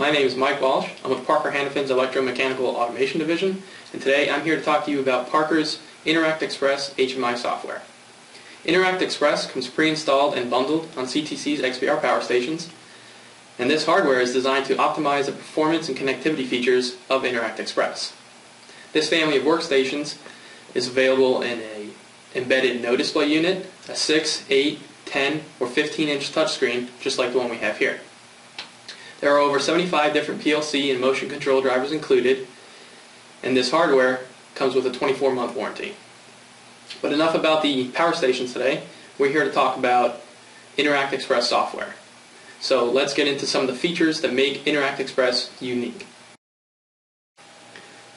My name is Mike Walsh. I'm with Parker Hannafin's Electromechanical Automation Division, and today I'm here to talk to you about Parker's Interact Xpress HMI software. Interact Xpress comes pre-installed and bundled on CTC's XBR power stations, and this hardware is designed to optimize the performance and connectivity features of Interact Xpress. This family of workstations is available in an embedded no display unit, a 6, 8, 10, or 15-inch touchscreen, just like the one we have here. There are over 75 different PLC and motion control drivers included, and this hardware comes with a 24-month warranty. But enough about the power stations today. We're here to talk about Interact Xpress software. So let's get into some of the features that make Interact Xpress unique.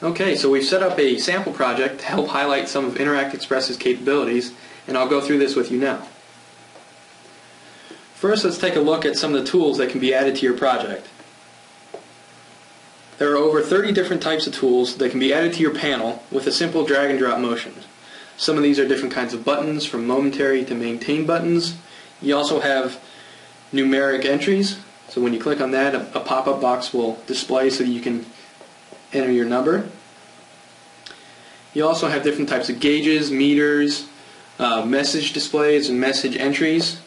Okay, so we've set up a sample project to help highlight some of Interact Xpress's capabilities, and I'll go through this with you now. First, let's take a look at some of the tools that can be added to your project. There are over 30 different types of tools that can be added to your panel with a simple drag and drop motion. Some of these are different kinds of buttons, from momentary to maintain buttons. You also have numeric entries, so when you click on that, a pop-up box will display so that you can enter your number. You also have different types of gauges, meters, message displays, and message entries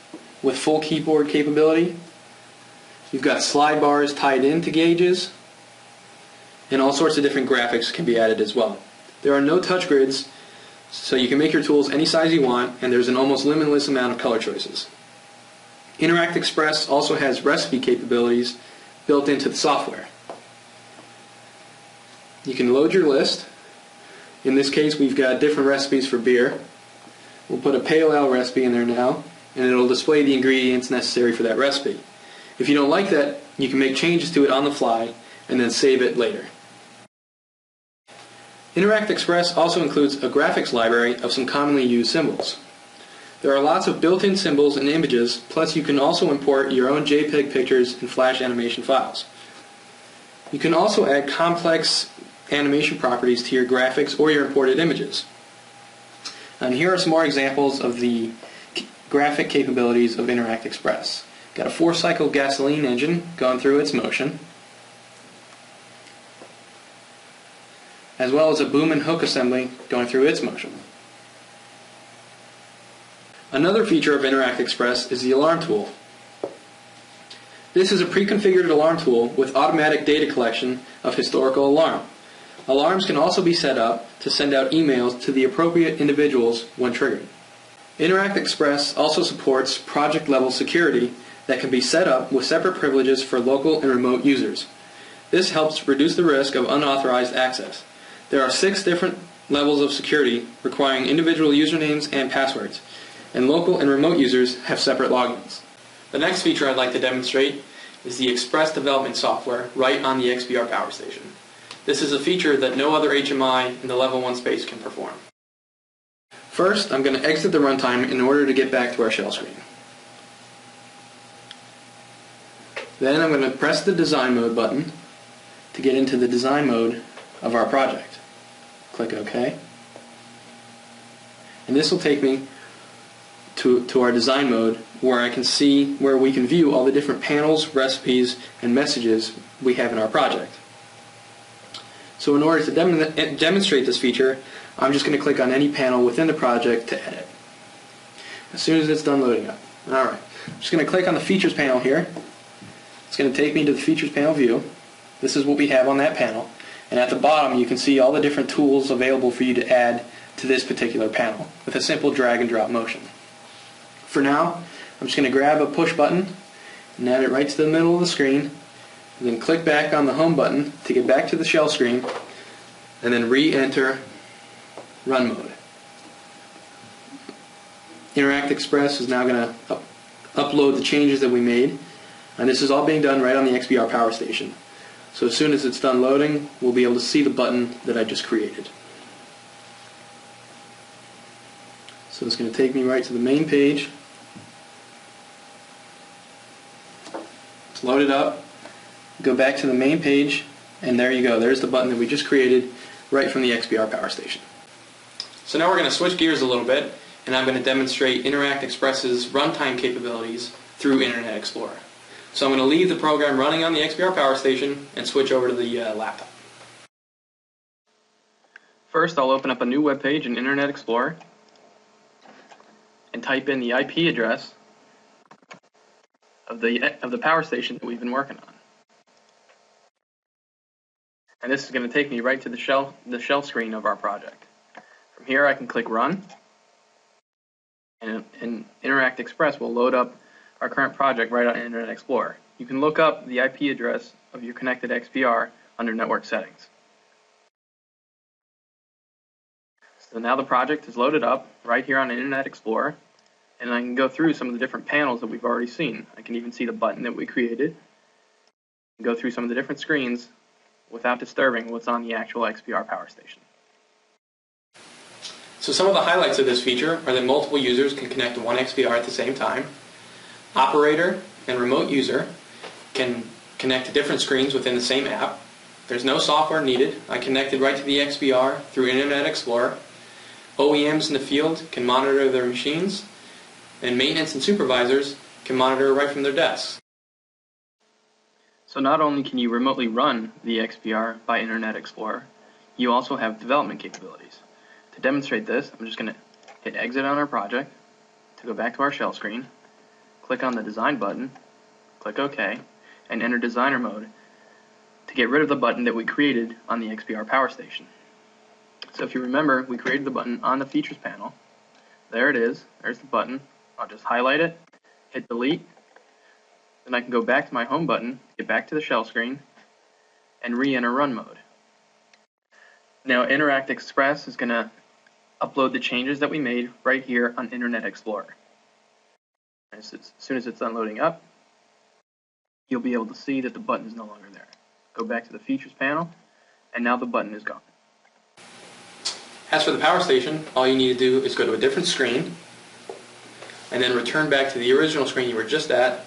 with full keyboard capability. You've got slide bars tied into gauges, and all sorts of different graphics can be added as well. There are no touch grids, so you can make your tools any size you want, and there's an almost limitless amount of color choices. Interact Xpress also has recipe capabilities built into the software. You can load your list. In this case, we've got different recipes for beer. We'll put a pale ale recipe in there now, and it'll display the ingredients necessary for that recipe. If you don't like that, you can make changes to it on the fly and then save it later. Interact Xpress also includes a graphics library of some commonly used symbols. There are lots of built-in symbols and images, plus you can also import your own JPEG pictures and Flash animation files. You can also add complex animation properties to your graphics or your imported images. And here are some more examples of the graphic capabilities of Interact Xpress. Got a 4-cycle gasoline engine going through its motion, as well as a boom and hook assembly going through its motion. Another feature of Interact Xpress is the alarm tool. This is a pre-configured alarm tool with automatic data collection of historical alarm. Alarms can also be set up to send out emails to the appropriate individuals when triggered. Interact Xpress also supports project-level security that can be set up with separate privileges for local and remote users. This helps reduce the risk of unauthorized access. There are 6 different levels of security requiring individual usernames and passwords, and local and remote users have separate logins. The next feature I'd like to demonstrate is the Xpress development software right on the XBR power station. This is a feature that no other HMI in the Level 1 space can perform. First, I'm going to exit the runtime in order to get back to our shell screen. Then I'm going to press the design mode button to get into the design mode of our project. Click OK. And this will take me to our design mode where we can view all the different panels, recipes, and messages we have in our project. So in order to demonstrate this feature, I'm just going to click on any panel within the project to edit. As soon as it's done loading up. Alright, I'm just going to click on the Features panel here. It's going to take me to the Features panel view. This is what we have on that panel. And at the bottom you can see all the different tools available for you to add to this particular panel with a simple drag and drop motion. For now, I'm just going to grab a push button and add it right to the middle of the screen, and then click back on the home button to get back to the shell screen, and then re-enter run mode. Interact Xpress is now going to upload the changes that we made, and this is all being done right on the XBR power station. So as soon as it's done loading, we'll be able to see the button that I just created. So it's going to take me right to the main page. It's loaded up. Go back to the main page, and there you go. There's the button that we just created right from the XBR power station. So now we're going to switch gears a little bit, and I'm going to demonstrate Interact Xpress's runtime capabilities through Internet Explorer. So I'm going to leave the program running on the XPR power station and switch over to the laptop. First, I'll open up a new web page in Internet Explorer and type in the IP address of the power station that we've been working on. And this is going to take me right to the shell screen of our project. From here I can click Run, and Interact Xpress will load up our current project right on Internet Explorer. You can look up the IP address of your connected XPR under Network Settings. So now the project is loaded up right here on Internet Explorer, and I can go through some of the different panels that we've already seen. I can even see the button that we created, and go through some of the different screens without disturbing what's on the actual XPR power station. So some of the highlights of this feature are that multiple users can connect to one XPR at the same time. Operator and remote user can connect to different screens within the same app. There's no software needed. I connected right to the XPR through Internet Explorer. OEMs in the field can monitor their machines, and maintenance and supervisors can monitor right from their desks. So not only can you remotely run the XPR by Internet Explorer, you also have development capabilities. To demonstrate this, I'm just going to hit Exit on our project to go back to our shell screen, click on the Design button, click OK, and enter Designer mode to get rid of the button that we created on the XPR power station. So if you remember, we created the button on the Features panel. There it is. There's the button. I'll just highlight it, hit Delete. Then I can go back to my Home button, get back to the shell screen, and re-enter Run mode. Now Interact Xpress is going to upload the changes that we made right here on Internet Explorer. As soon as it's done loading up, you'll be able to see that the button is no longer there. Go back to the Features panel, and now the button is gone. As for the power station, all you need to do is go to a different screen, and then return back to the original screen you were just at,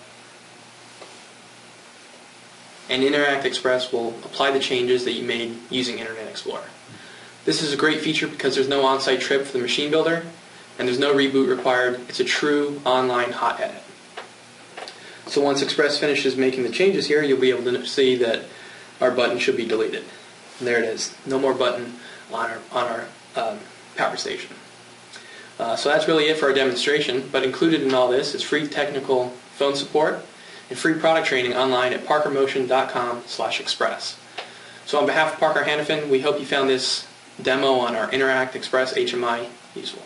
and Interact Xpress will apply the changes that you made using Internet Explorer. This is a great feature because there's no on-site trip for the machine builder, and there's no reboot required. It's a true online hot edit. So once Xpress finishes making the changes here, you'll be able to see that our button should be deleted. And there it is. No more button on our power station. So that's really it for our demonstration, but included in all this is free technical phone support and free product training online at parkermotion.com/express. So on behalf of Parker Hannafin, we hope you found this demo on our Interact Xpress HMI useful.